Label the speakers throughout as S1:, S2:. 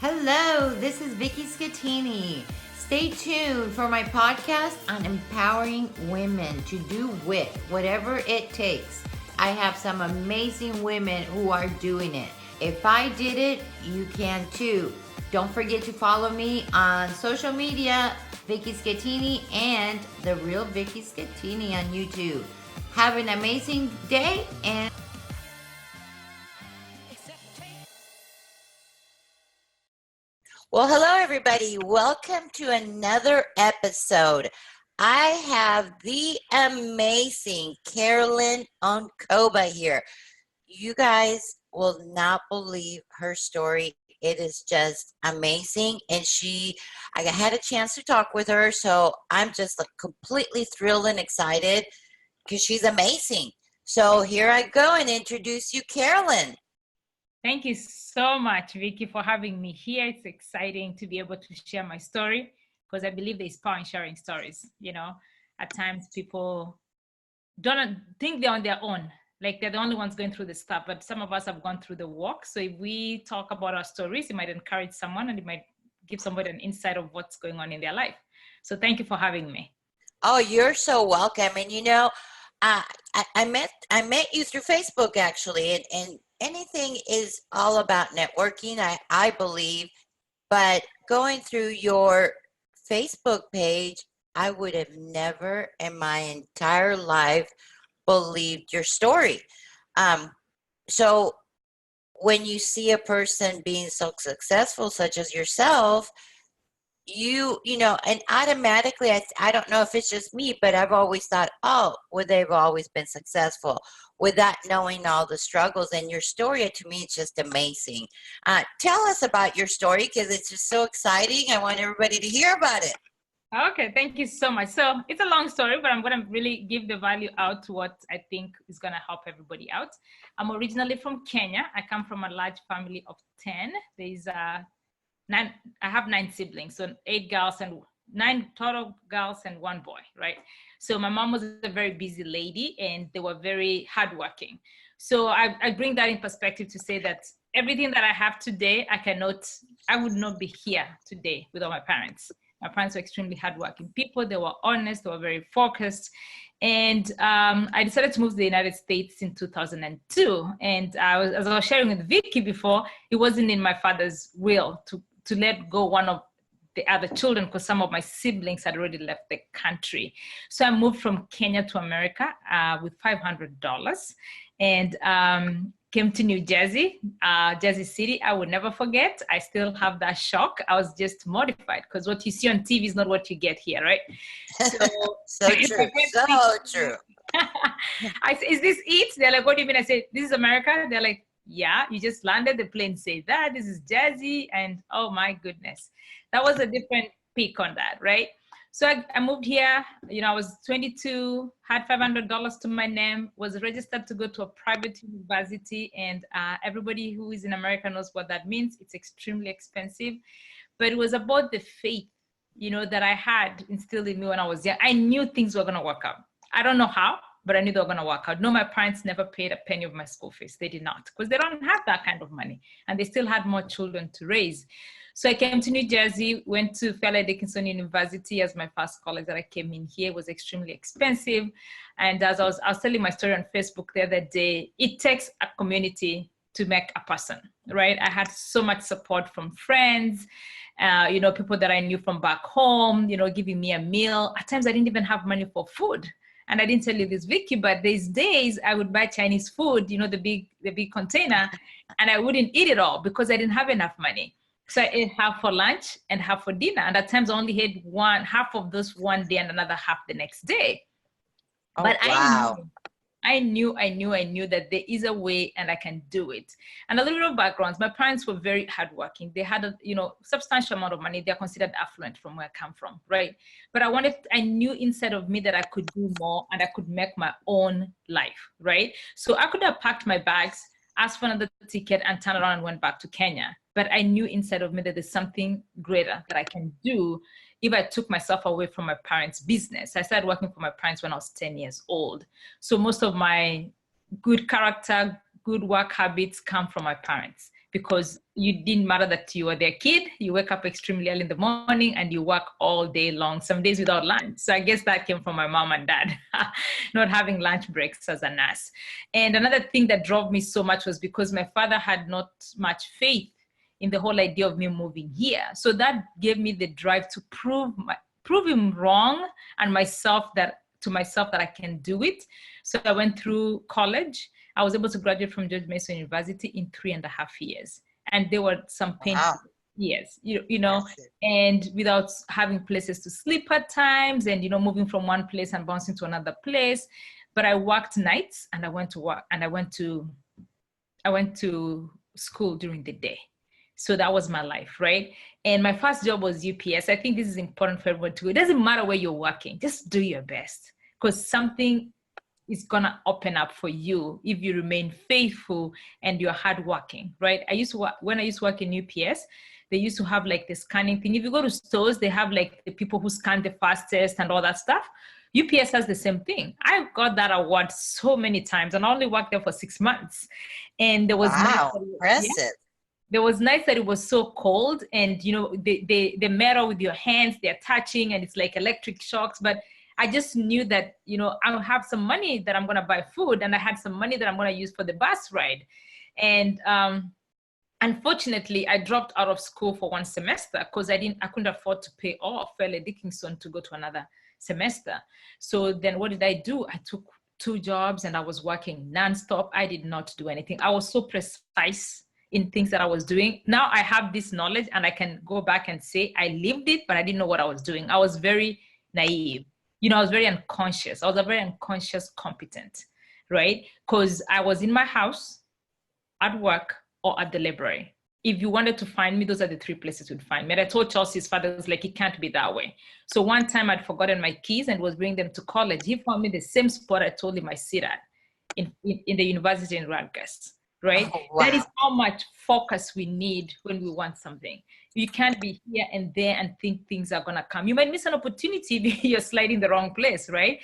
S1: Hello, this is Vicky Schettini. Stay tuned for my podcast on empowering women to do with whatever it takes. I have some amazing women who are doing it. If I did it, you can too. Don't forget to follow me on social media, Vicky Schettini and The Real Vicky Schettini on YouTube. Have an amazing day and well, hello, everybody. Welcome to another episode. I have the amazing Carolyne Onkoba here. You guys will not believe her story. It is just amazing. And I had a chance to talk with her, so I'm just like completely thrilled and excited because she's amazing. So here I go and introduce you, Carolyne.
S2: Thank you so much, Vicky, for having me here. It's exciting to be able to share my story because I believe there's power in sharing stories. At times people don't think they're on their own, like they're the only ones going through the stuff, but some of us have gone through the walk. So if we talk about our stories, it might encourage someone and it might give somebody an insight of what's going on in their life. So thank you for having me.
S1: Oh, you're so welcome. And I met you through Facebook actually, and anything is all about networking, I believe. But going through your Facebook page, I would have never in my entire life believed your story. So when you see a person being so successful, such as yourself, and automatically, I don't know if it's just me, but I've always thought, oh, well, they've always been successful without knowing all the struggles. And your story, to me, it's just amazing. Tell us about your story because it's just so exciting. I want everybody to hear about it.
S2: Okay, thank you so much. So it's a long story, but I'm going to really give the value out to what I think is going to help everybody out. I'm originally from Kenya. I come from a large family of 10. There's I have 9 siblings, so 8 girls and 9 total girls and 1 boy, right? So my mom was a very busy lady and they were very hardworking. So I bring that in perspective to say that everything that I have today, I would not be here today without my parents. My parents were extremely hardworking people. They were honest, they were very focused. And I decided to move to the United States in 2002. And as I was sharing with Vicky before, it wasn't in my father's will to let go one of the other children because some of my siblings had already left the country. So I moved from Kenya to America with $500 and came to New Jersey, Jersey City. I would never forget. I still have that shock. I was just mortified because what you see on TV is not what you get here, right?
S1: So true. So true.
S2: I said, is this it? They're like, what do you mean? I said, this is America. They're like, yeah, you just landed, the plane say that, this is Jersey, and oh my goodness. That was a different peak on that, right? So I moved here, I was 22, had $500 to my name, was registered to go to a private university, and everybody who is in America knows what that means. It's extremely expensive, but it was about the faith, that I had instilled in me when I was young. I knew things were gonna work out. I don't know how, but I knew they were going to work out. No, my parents never paid a penny of my school fees. They did not, because they don't have that kind of money. And they still had more children to raise. So I came to New Jersey, went to Fairleigh Dickinson University as my first college that I came in here. It was extremely expensive. And as I was telling my story on Facebook the other day, it takes a community to make a person, right? I had so much support from friends, people that I knew from back home, giving me a meal. At times I didn't even have money for food. And I didn't tell you this, Vicky, but these days I would buy Chinese food, the big container, and I wouldn't eat it all because I didn't have enough money. So I ate half for lunch and half for dinner. And at times I only had half of those one day and another half the next day.
S1: Oh,
S2: but
S1: wow.
S2: I knew that there is a way and I can do it. And a little bit of backgrounds. My parents were very hardworking. They had a substantial amount of money. They're considered affluent from where I come from, right? But I knew inside of me that I could do more and I could make my own life, right? So I could have packed my bags, asked for another ticket and turned around and went back to Kenya. But I knew inside of me that there's something greater that I can do if I took myself away from my parents' business. I started working for my parents when I was 10 years old. So most of my good character, good work habits come from my parents. because you didn't matter that you were their kid. You wake up extremely early in the morning and you work all day long, some days without lunch. So I guess that came from my mom and dad, not having lunch breaks as a nurse. And another thing that drove me so much was because my father had not much faith in the whole idea of me moving here. So that gave me the drive to prove him wrong and myself that I can do it. So I went through college. I was able to graduate from George Mason University in 3.5 years. And there were some painful years, you know, and without having places to sleep at times and, you know, moving from one place and bouncing to another place. But I worked nights and I went to work and I went to school during the day. So that was my life, right? And my first job was UPS. I think this is important for everyone too. It doesn't matter where you're working, just do your best, because something is gonna open up for you if you remain faithful and you're hardworking, right? When I used to work in UPS, they used to have like the scanning thing. If you go to stores, they have like the people who scan the fastest and all that stuff. UPS has the same thing. I got that award so many times, and I only worked there for 6 months. And there was
S1: impressive.
S2: There was nights that it was so cold, and you know they metal with your hands, they're touching, and it's like electric shocks. But I just knew that, you know, I'll have some money that I'm gonna buy food, and I had some money that I'm gonna use for the bus ride. And unfortunately, I dropped out of school for 1 semester because I couldn't afford to pay off Fairleigh Dickinson to go to another semester. So then what did I do? I took 2 jobs and I was working nonstop. I did not do anything. I was so precise in things that I was doing. Now I have this knowledge and I can go back and say I lived it, but I didn't know what I was doing. I was very naive. You know, I was very unconscious. I was a very unconscious competent, right? Because I was in my house, at work, or at the library. If you wanted to find me, those are the 3 places you'd find me. And I told Chelsea's father, was like, it can't be that way. So one time I'd forgotten my keys and was bringing them to college. He found me the same spot I told him I sit at in the university in Rutgers, right?
S1: Oh, wow.
S2: That is how much focus we need when we want something. You can't be here and there and think things are gonna come. You might miss an opportunity if you're sliding the wrong place, right?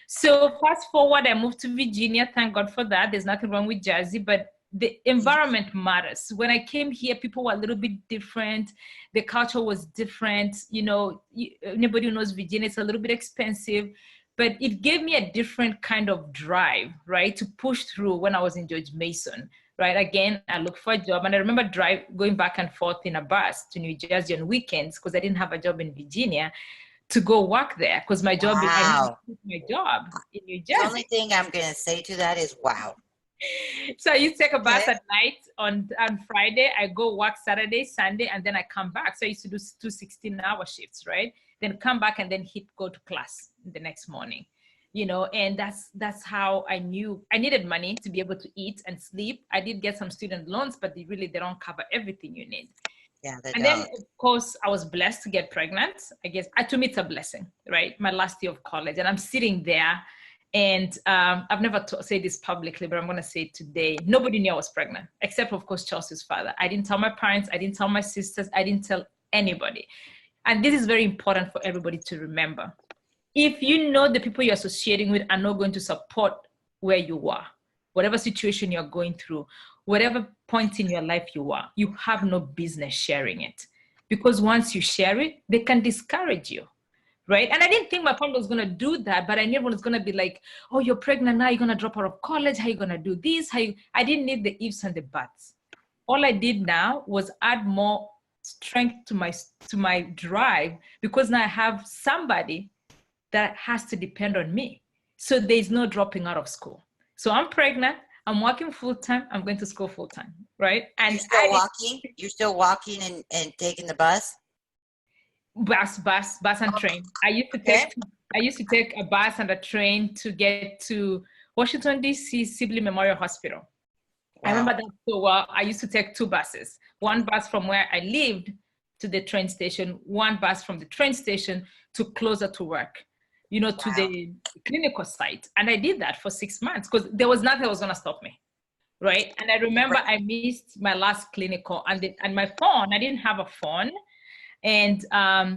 S2: So fast forward, I moved to Virginia. Thank God for that. There's nothing wrong with Jersey, but the environment matters. When I came here, people were a little bit different. The culture was different. You know, anybody who knows Virginia, it's a little bit expensive, but it gave me a different kind of drive, right, to push through when I was in George Mason, right? Again, I looked for a job, and I remember going back and forth in a bus to New Jersey on weekends because I didn't have a job in Virginia to go work there because my job, I my job in New Jersey.
S1: The only thing I'm going to say to that is, wow.
S2: So you take a bus at night on Friday, I go work Saturday, Sunday, and then I come back. So I used to do 2 16-hour shifts, right? Then come back and then go to class the next morning, you know, and that's how I knew I needed money to be able to eat and sleep. I did get some student loans, but they don't cover everything you need.
S1: Yeah,
S2: and then, of course, I was blessed to get pregnant. I guess to me, it's a blessing, right? My last year of college, and I'm sitting there. And I've never said this publicly, but I'm going to say it today. Nobody knew I was pregnant, except, of course, Chelsea's father. I didn't tell my parents. I didn't tell my sisters. I didn't tell anybody. And this is very important for everybody to remember. If you know the people you're associating with are not going to support where you are, whatever situation you're going through, whatever point in your life you are, you have no business sharing it. Because once you share it, they can discourage you. Right? And I didn't think my family was going to do that, but I knew everyone was going to be like, oh, you're pregnant now, you're going to drop out of college, how are you going to do this? I didn't need the ifs and the buts. All I did now was add more strength to my drive, because now I have somebody that has to depend on me. So there's no dropping out of school. So I'm pregnant, I'm working full-time, I'm going to school full-time, right? And
S1: You're still walking and taking the bus?
S2: Bus and train. I used to take a bus and a train to get to Washington, D.C. Sibley Memorial Hospital. Wow. I remember that so well. I used to take 2 buses. 1 bus from where I lived to the train station, 1 bus from the train station to closer to work, you know, to the clinical site. And I did that for 6 months because there was nothing that was going to stop me, right? And I remember I missed my last clinical, and my phone, I didn't have a phone. And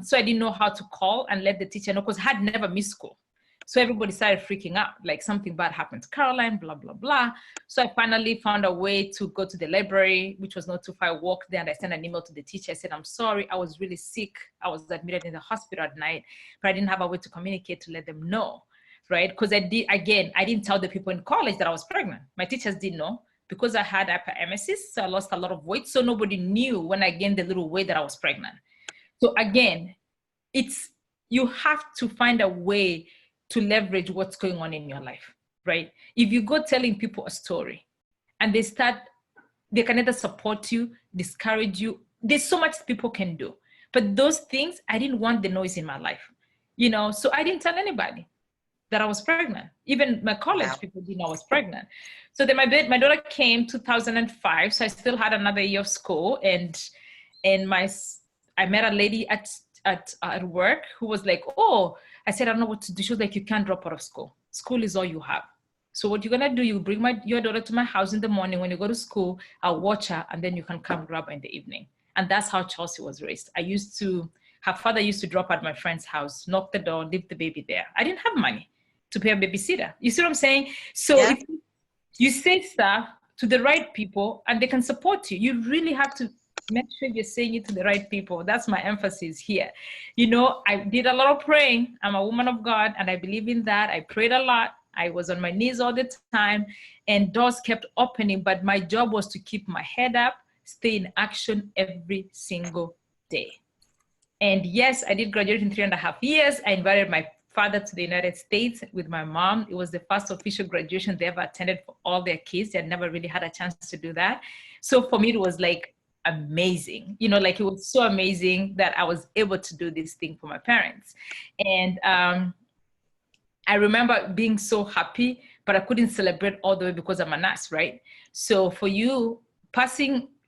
S2: so I didn't know how to call and let the teacher know, because I had never missed school. So everybody started freaking out, like something bad happened to Carolyne, blah, blah, blah. So I finally found a way to go to the library, which was not too far. I walked there and I sent an email to the teacher. I said, I'm sorry, I was really sick. I was admitted in the hospital at night, but I didn't have a way to communicate to let them know, right? Because I didn't tell the people in college that I was pregnant. My teachers didn't know because I had hyperemesis, so I lost a lot of weight. So nobody knew when I gained the little weight that I was pregnant. So again, you have to find a way to leverage what's going on in your life, right? If you go telling people a story and they can either support you, discourage you. There's so much people can do. But those things, I didn't want the noise in my life, so I didn't tell anybody that I was pregnant. Even my college people didn't know I was pregnant. So then my daughter came 2005, so I still had another year of school, and I met a lady at work who was like, oh, I said, I don't know what to do. She was like, you can't drop out of school. School is all you have. So what you're going to do, you bring your daughter to my house in the morning. When you go to school, I'll watch her, and then you can come grab her in the evening. And that's how Chelsea was raised. Her father used to drop at my friend's house, knock the door, leave the baby there. I didn't have money to pay a babysitter. You see what I'm saying? So if you say stuff to the right people and they can support you, you really have to make sure you're saying it to the right people. That's my emphasis here. I did a lot of praying. I'm a woman of God, and I believe in that. I prayed a lot. I was on my knees all the time, and doors kept opening. But my job was to keep my head up, stay in action every single day. And yes, I did graduate in 3.5 years. I invited my father to the United States with my mom. It was the first official graduation they ever attended for all their kids. They had never really had a chance to do that. So for me, it was like amazing, like it was so amazing that I was able to do this thing for my parents. And I remember being so happy, but I couldn't celebrate all the way because I'm a nurse, right? So for you,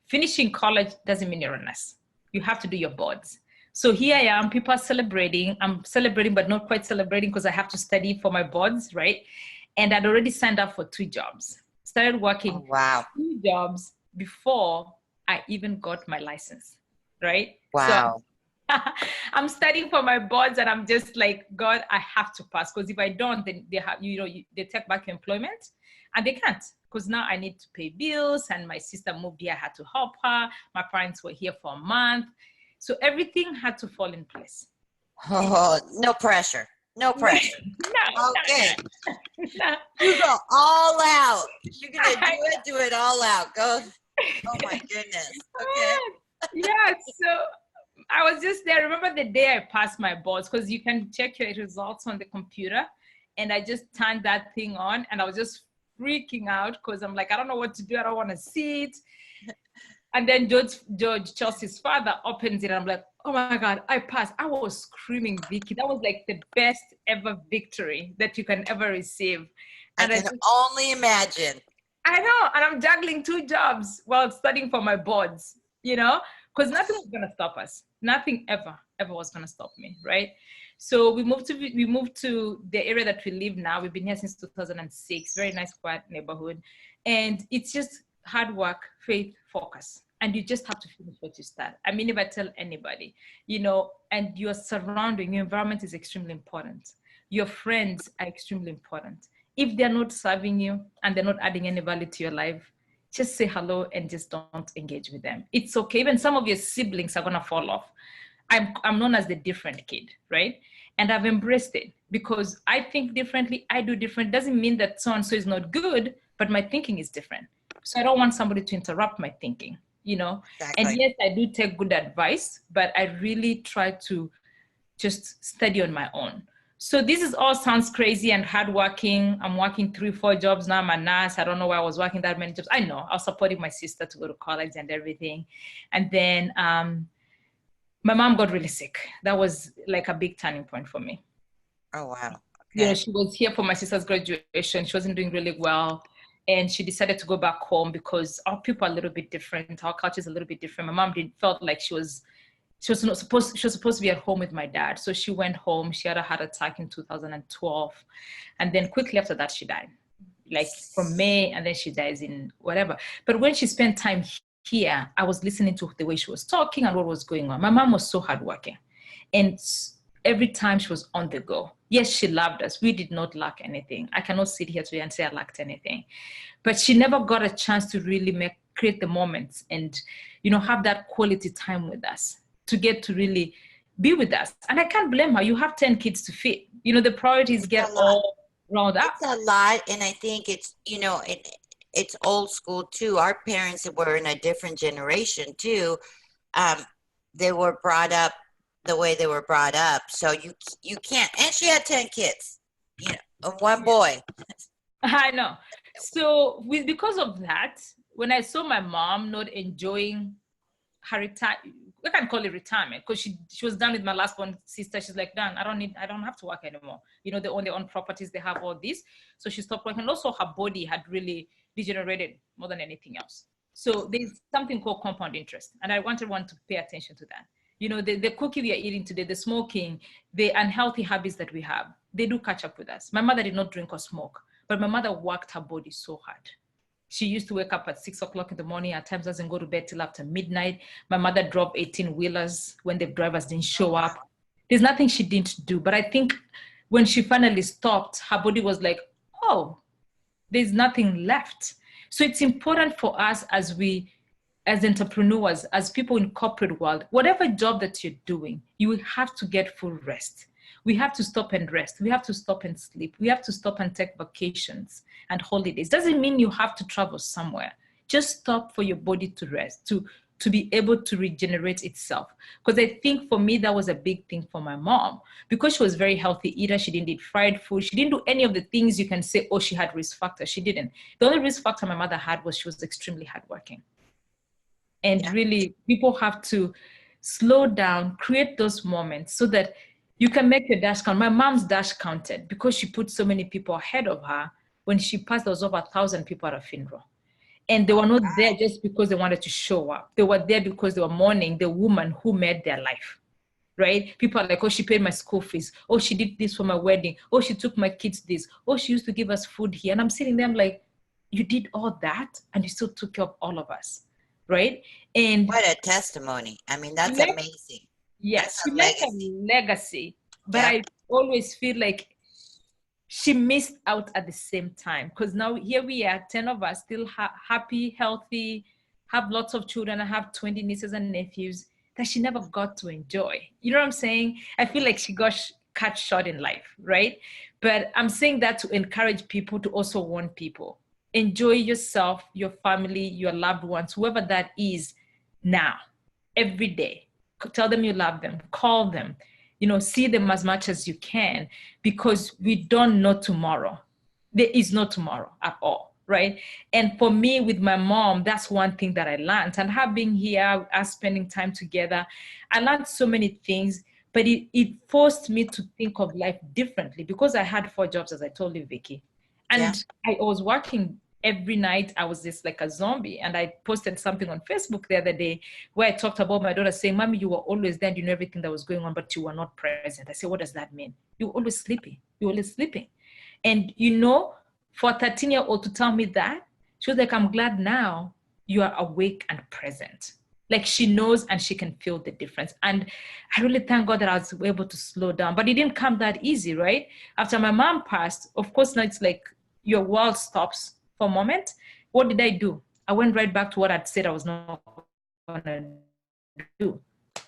S2: finishing college doesn't mean you're a nurse. You have to do your boards. So here I am, people are celebrating. I'm celebrating, but not quite celebrating because I have to study for my boards, right? And I'd already signed up for 2 jobs. Started working 2 jobs before I even got my license, right?
S1: Wow.
S2: So I'm studying for my boards, and I'm just like, God, I have to pass, because if I don't, then they have, they take back your employment, and they can't, because now I need to pay bills, and my sister moved here, I had to help her. My parents were here for a month. So everything had to fall in place.
S1: Oh, no pressure. No pressure.
S2: No,
S1: okay.
S2: No.
S1: You go all out. You're going to do it all out. Go. Oh my goodness. Okay.
S2: Yeah. So I was just there. I remember the day I passed my boards, because you can check your results on the computer. And I just turned that thing on, and I was just freaking out, because I'm like, I don't know what to do. I don't want to see it. And then George, Chelsea's father, opens it, and I'm like, oh my God, I passed. I was screaming, Vicky. That was like the best ever victory that you can ever receive. And
S1: I can only imagine.
S2: I know. And I'm juggling 2 jobs while studying for my boards, because nothing was going to stop us. Nothing ever was going to stop me, right? So we moved to the area that we live now. We've been here since 2006. Very nice, quiet neighborhood. And it's just hard work, faith, focus. And you just have to finish what you start. I mean, if I tell anybody, and your surrounding, your environment is extremely important. Your friends are extremely important. If they're not serving you and they're not adding any value to your life, just say hello and just don't engage with them. It's okay. Even some of your siblings are going to fall off. I'm known as the different kid, right? And I've embraced it, because I think differently. I do different. Doesn't mean that so-and-so is not good, but my thinking is different. So I don't want somebody to interrupt my thinking, Exactly. And yes, I do take good advice, but I really try to just study on my own. So this all sounds crazy and hardworking. I'm working 3-4 jobs now. I'm a nurse. I don't know why I was working that many jobs. I know. I was supporting my sister to go to college and everything. And then my mom got really sick. That was like a big turning point for me.
S1: Oh, wow. Okay.
S2: She was here for my sister's graduation. She wasn't doing really well. And she decided to go back home, because our people are a little bit different. Our culture is a little bit different. My mom felt like she was supposed to be at home with my dad. So she went home. She had a heart attack in 2012. And then quickly after that, she died. Like from May, and then she dies in whatever. But when she spent time here, I was listening to the way she was talking and what was going on. My mom was so hardworking. And every time she was on the go. Yes, she loved us. We did not lack anything. I cannot sit here today and say I lacked anything. But she never got a chance to really create the moments and, have that quality time with us, to get to really be with us. And I can't blame her. You have 10 kids to feed. The priorities
S1: It's
S2: get
S1: a lot.
S2: all rolled up.
S1: It's a lot, and I think it's, it's old school too. Our parents were in a different generation too. Um, they were brought up the way they were brought up, so you can't. And she had 10 kids, and one boy.
S2: I know. So because of that, when I saw my mom not enjoying her we can call it retirement, because she was done with my last one sister. She's like, done. I don't have to work anymore. They own their own properties. They have all this. So she stopped working. And also her body had really degenerated more than anything else. So there's something called compound interest. And I wanted one to pay attention to that. The cookie we are eating today, the smoking, the unhealthy habits that we have, they do catch up with us. My mother did not drink or smoke, but my mother worked her body so hard. She used to wake up at 6 o'clock in the morning. At times doesn't go to bed till after midnight. My mother drove 18-wheelers when the drivers didn't show up. There's nothing she didn't do. But I think when she finally stopped, her body was like, oh, there's nothing left. So it's important for us as entrepreneurs, as people in corporate world, whatever job that you're doing, you have to get full rest. We have to stop and rest. We have to stop and sleep. We have to stop and take vacations and holidays. Doesn't mean you have to travel somewhere. Just stop for your body to rest, to be able to regenerate itself. Because I think for me, that was a big thing for my mom. Because she was very healthy eater, she didn't eat fried food. She didn't do any of the things you can say, oh, she had risk factors. She didn't. The only risk factor my mother had was she was extremely hardworking. And really, people have to slow down, create those moments so that you can make your dash count. My mom's dash counted because she put so many people ahead of her. When she passed, there was over 1,000 people at her funeral. And they were not there just because they wanted to show up. They were there because they were mourning the woman who made their life, right? People are like, oh, she paid my school fees. Oh, she did this for my wedding. Oh, she took my kids this. Oh, she used to give us food here. And I'm sitting there, I'm like, you did all that and you still took care of all of us, right? And
S1: what a testimony. I mean, that's amazing.
S2: Yes, she left a legacy, but I always feel like she missed out at the same time, because now here we are, 10 of us, still happy, healthy, have lots of children. I have 20 nieces and nephews that she never got to enjoy. You know what I'm saying? I feel like she got cut short in life, right? But I'm saying that to encourage people to also warn people. Enjoy yourself, your family, your loved ones, whoever that is now, every day. Tell them you love them, call them, see them as much as you can, because we don't know tomorrow. There is no tomorrow at all, right? And for me, with my mom, that's one thing that I learned. And her being here, us spending time together, I learned so many things, but it forced me to think of life differently, because I had 4 jobs, as I told you, Vicky. And I was working every night. I was just like a zombie. And I posted something on Facebook the other day where I talked about my daughter saying, Mommy, you were always there and you know everything that was going on, but you were not present. I said, what does that mean? You were always sleeping. You were always sleeping. And for a 13-year-old to tell me that, she was like, I'm glad now you are awake and present. Like, she knows and she can feel the difference. And I really thank God that I was able to slow down. But it didn't come that easy, right? After my mom passed, of course, now it's like your world stops for a moment. What did I do? I went right back to what I'd said I was not going to do,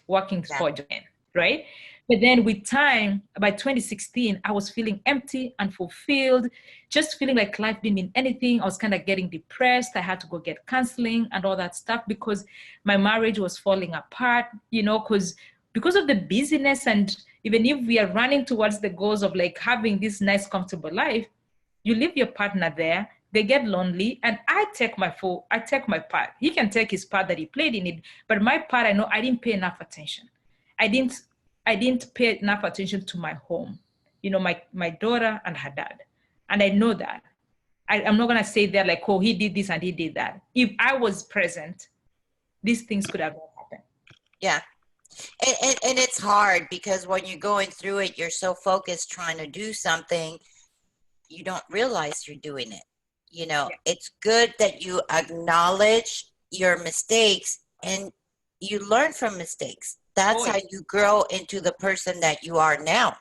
S2: working for again, right? But then with time, by 2016, I was feeling empty, unfulfilled, just feeling like life didn't mean anything. I was kind of getting depressed. I had to go get counseling and all that stuff because my marriage was falling apart, because of the busyness. And even if we are running towards the goals of like having this nice, comfortable life, you leave your partner there, they get lonely, and I take my part. He can take his part that he played in it, but my part, I know I didn't pay enough attention. I didn't pay enough attention to my home, my daughter and her dad. And I know that. I'm not going to say they're like, oh, he did this and he did that. If I was present, these things could have not happened.
S1: Yeah. And it's hard because when you're going through it, you're so focused trying to do something, you don't realize you're doing it. It's good that you acknowledge your mistakes and you learn from mistakes. That's how you grow into the person that you are now.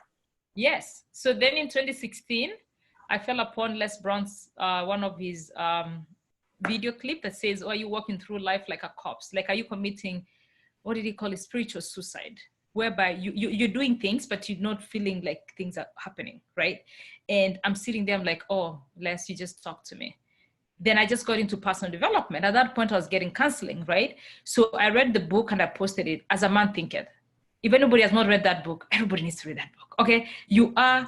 S2: Yes. So then in 2016, I fell upon Les Brown's, one of his video clip that says, "Oh, are you walking through life like a corpse? Like, are you committing, what did he call it, spiritual suicide, whereby you're doing things but you're not feeling like things are happening, right?" And I'm sitting there, I'm like, "Oh, Les, you just talk to me." Then I just got into personal development. At that point, I was getting counseling, right? So I read the book and I posted it, As a Man Thinketh. If anybody has not read that book, everybody needs to read that book, okay? You are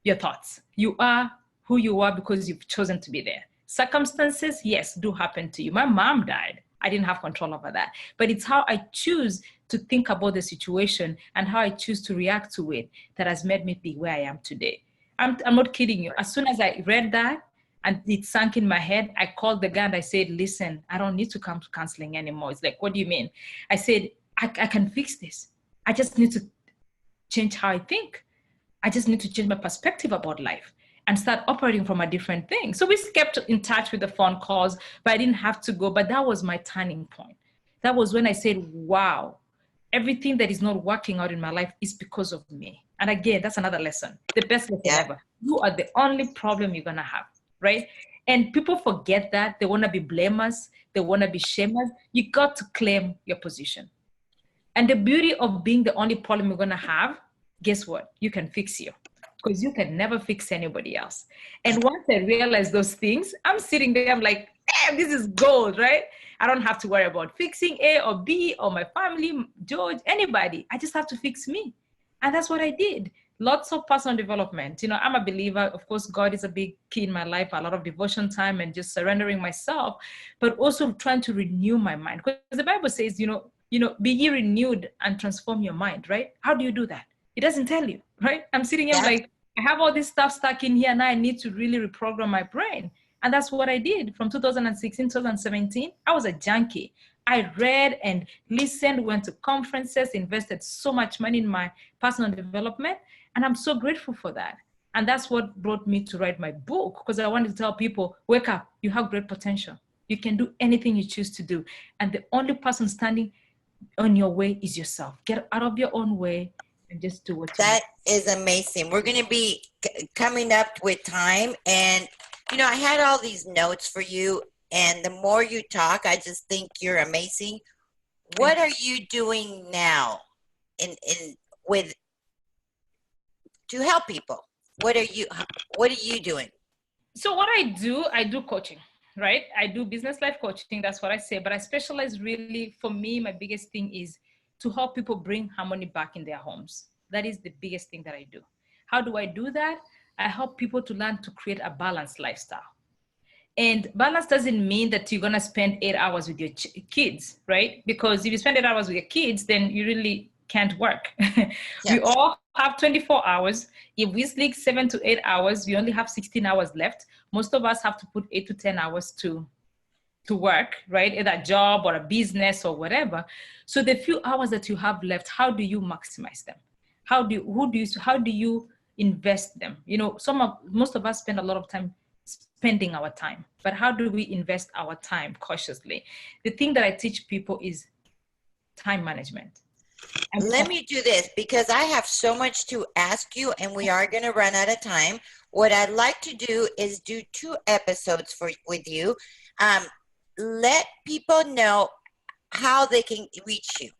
S2: your thoughts. You are who you are because you've chosen to be there. Circumstances, yes, do happen to you. My mom died. I didn't have control over that. But it's how I choose to think about the situation and how I choose to react to it that has made me be where I am today. I'm not kidding you. As soon as I read that, and it sank in my head, I called the guy and I said, "Listen, I don't need to come to counseling anymore." It's like, "What do you mean?" I said, I can fix this. I just need to change how I think. I just need to change my perspective about life and start operating from a different thing." So we kept in touch with the phone calls, but I didn't have to go. But that was my turning point. That was when I said, wow, everything that is not working out in my life is because of me. And again, that's another lesson. The best lesson ever. You are the only problem you're going to have. Right? And people forget that. They want to be blamers. They want to be shamers. You got to claim your position. And the beauty of being the only problem you're going to have, guess what? You can fix you because you can never fix anybody else. And once I realized those things, I'm sitting there, I'm like, damn, this is gold, right? I don't have to worry about fixing A or B or my family, George, anybody. I just have to fix me. And that's what I did. Lots of personal development. You know, I'm a believer. Of course, God is a big key in my life, a lot of devotion time and just surrendering myself, but also trying to renew my mind. Because the Bible says, be ye renewed and transform your mind, right? How do you do that? It doesn't tell you, right? I'm sitting here like, I have all this stuff stuck in here and I need to really reprogram my brain. And that's what I did from 2016, 2017. I was a junkie. I read and listened, went to conferences, invested so much money in my personal development. And I'm so grateful for that. And that's what brought me to write my book, because I wanted to tell people, wake up, you have great potential. You can do anything you choose to do. And the only person standing on your way is yourself. Get out of your own way and just do what you
S1: That is amazing. We're going to be coming up with time. And, I had all these notes for you. And the more you talk, I just think you're amazing. What are you doing now to help people? What are you doing?
S2: So what I do coaching, right? I do business life coaching. That's what I say. But I specialize really, for me, my biggest thing is to help people bring harmony back in their homes. That is the biggest thing that I do. How do I do that? I help people to learn to create a balanced lifestyle. And balance doesn't mean that you're going to spend 8 hours with your kids, right? Because if you spend 8 hours with your kids, then you really can't work. Yes. We all have 24 hours. If we sleep 7 to 8 hours, we only have 16 hours left. Most of us have to put 8 to 10 hours to work, right? Either a job or a business or whatever. So the few hours that you have left, how do you maximize them? How do you invest them? Most of us spend a lot of time spending our time, but how do we invest our time cautiously? The thing that I teach people is time management.
S1: Let me do this because I have so much to ask you and we are going to run out of time. What I'd like to do is do 2 episodes with you. Let people know how they can reach you.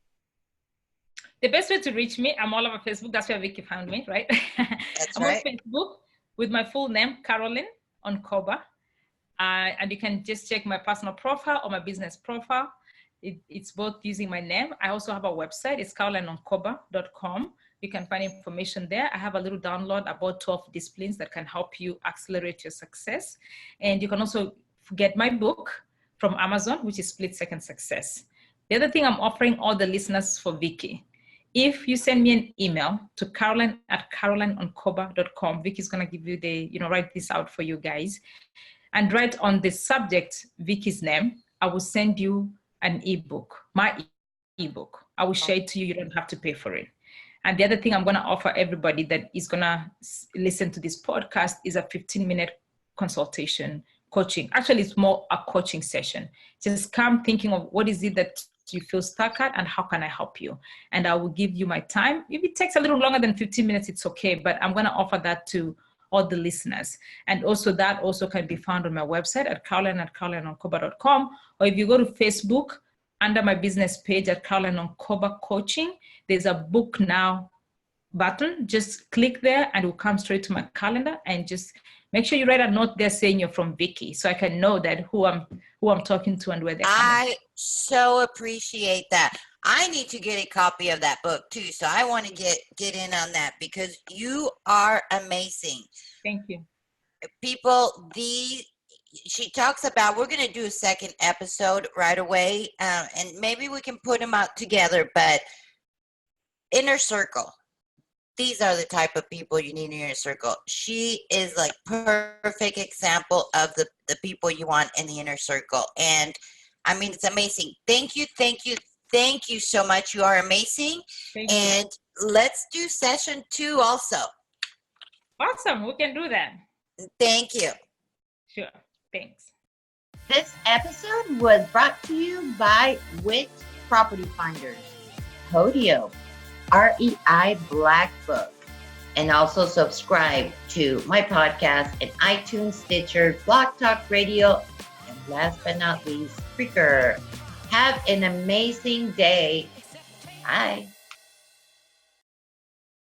S2: The best way to reach me, I'm all over Facebook. That's where Vicky found me, right?
S1: That's
S2: I'm
S1: right.
S2: on Facebook with my full name, Carolyne Onkoba. And you can just check my personal profile or my business profile. It's both using my name. I also have a website. It's CarolyneOnkoba.com. You can find information there. I have a little download about 12 disciplines that can help you accelerate your success. And you can also get my book from Amazon, which is Split Second Success. The other thing I'm offering all the listeners for Vicky, if you send me an email to Carolyne@CarolynOnkoba.com, Vicky's going to give you write this out for you guys. And write on the subject, Vicky's name, I will send you an ebook, my ebook. I will share it to you. You don't have to pay for it. And the other thing I'm going to offer everybody that is going to listen to this podcast is a 15-minute consultation coaching. Actually, it's more a coaching session. Just come thinking of what is it that you feel stuck at, and how can I help you? And I will give you my time. If it takes a little longer than 15 minutes, it's okay, but I'm going to offer that to all the listeners. And also that also can be found on my website at carolyne@carolyneonkoba.com, or if you go to Facebook under my business page at Carolyne Onkoba Coaching, there's a book now button. Just click there and it will come straight to my calendar, and just make sure you write a note there saying you're from Vicky, so I can know that who I'm talking to and where they're coming.
S1: I so appreciate that. I need to get a copy of that book too, so I want to get in on that, because you are amazing.
S2: Thank you.
S1: People, she talks about, we're going to do a second episode right away, and maybe we can put them out together, but inner circle. These are the type of people you need in your circle. She is like perfect example of the people you want in the inner circle. And I mean, it's amazing. Thank you so much. You are amazing.
S2: Thank
S1: and
S2: you.
S1: Let's do session 2 also.
S2: Awesome. We can do that.
S1: Thank you.
S2: Sure. Thanks.
S1: This episode was brought to you by Wit Property Finders, Podio, REI Black Book, and also subscribe to my podcast at iTunes, Stitcher, Blog Talk Radio, and last but not least, Spreaker. Have an amazing day. Bye.